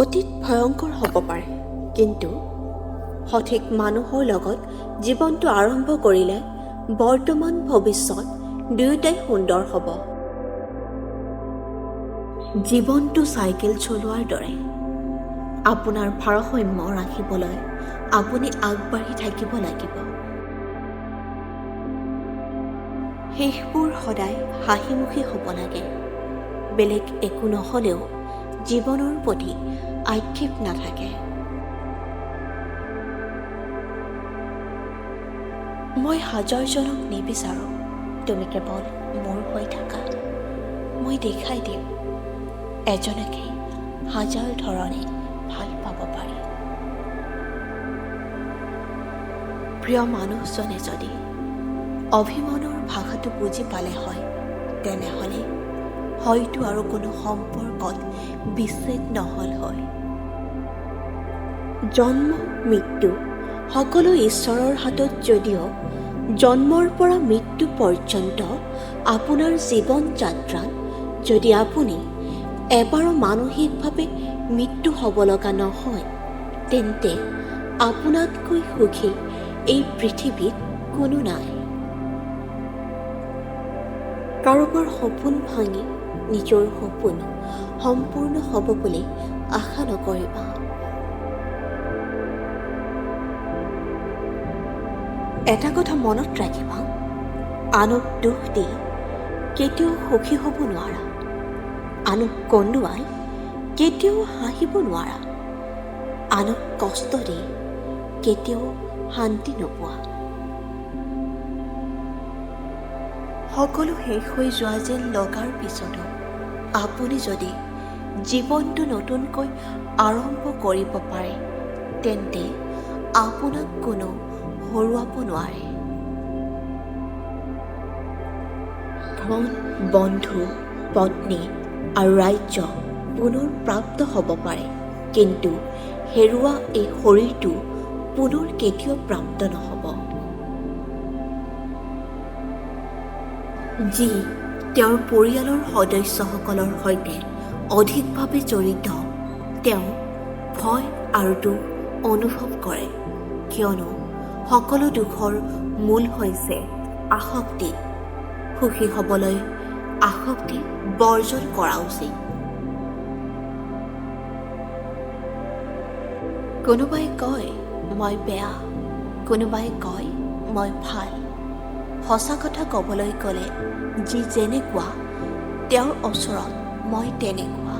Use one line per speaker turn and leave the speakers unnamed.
অতীত ভয়ংকৰ হ'ব পাৰে, কিন্তু সঠিক মানুহৰ লগত জীৱনটো আৰম্ভ কৰিলে বৰ্তমান ভৱিষ্যত দুয়োটাই সুন্দৰ হ'ব। জীৱনটো চাইকেল চলোৱাৰ দৰে। আপোনাৰ ভাৰসাম্য ৰাখিবলৈ আপুনি আগবাঢ়ি থাকিব লাগিব। শেষবোৰ সদায় হাঁহিমুখী হ'ব লাগে। বেলেগ একো নহ'লেও জীৱনৰ প্ৰতি আক্ষেপ নাথাকে। মই হাজাৰজনক নিবিচাৰোঁ, তুমি কেৱল মোৰ হৈ থাকা। মই দেখাই দিম এজনকে হাজাৰ ধৰণে ভাল পাব পাৰি। প্ৰিয় মানুহজনে যদি অভিমানৰ ভাষাটো বুজি পালে হয়, তেনেহ'লে হয়তো আৰু কোনো সম্পৰ্কত বিচ্ছেদ নহ'ল হয়। জন্ম মৃত্যু সকলো ঈশ্বৰৰ হাতত, যদিও জন্মৰ পৰা মৃত্যু পৰ্যন্ত আপোনাৰ জীৱন যাত্ৰাত যদি আপুনি এবাৰো মানসিকভাৱে মৃত্যু হ'ব লগা নহয়, তেন্তে আপোনাতকৈ সুখী এই পৃথিৱীত কোনো নাই। কাৰোবাৰ সপোন ভাঙি নিজৰ সপোন সম্পূৰ্ণ হ'ব বুলি আশা নকৰিবা। এটা কথা মনত ৰাখিবা, আনক দুখ দি কেতিয়াও সুখী হ'ব নোৱাৰা, আনক কন্দুৱাই কেতিয়াও হাঁহিব নোৱাৰা, আনক কষ্ট দি কেতিয়াও শান্তি নোপোৱা। সকলো শেষ হৈ যোৱা যেন লগাৰ পিছতো আপুনি যদি জীৱনটো নতুনকৈ আৰম্ভ কৰিব পাৰে, তেন্তে আপোনাক কোনো হৰুৱাব নোৱাৰে। ধন, বন্ধু, পত্নী আৰু ৰাজ্য পুনৰ প্ৰাপ্ত হ'ব পাৰে, কিন্তু হেৰুৱা এই শৰীৰটো পুনৰ কেতিয়াও প্ৰাপ্ত নহ'ব। যি তেওঁৰ পৰিয়ালৰ সদস্যসকলৰ সৈতে অধিকভাৱে জড়িত, তেওঁ ভয় আৰু দুখ অনুভৱ কৰে, কিয়নো সকলো দুখৰ মূল হৈছে আসক্তি। সুখী হ'বলৈ আসক্তি বৰ্জন কৰা উচিত। কোনোবাই কয় মই বেয়া, কোনোবাই কয় মই ভাল। সঁচা কথা ক'বলৈ গ'লে যি যেনেকুৱা, তেওঁৰ ওচৰত মই তেনেকুৱা।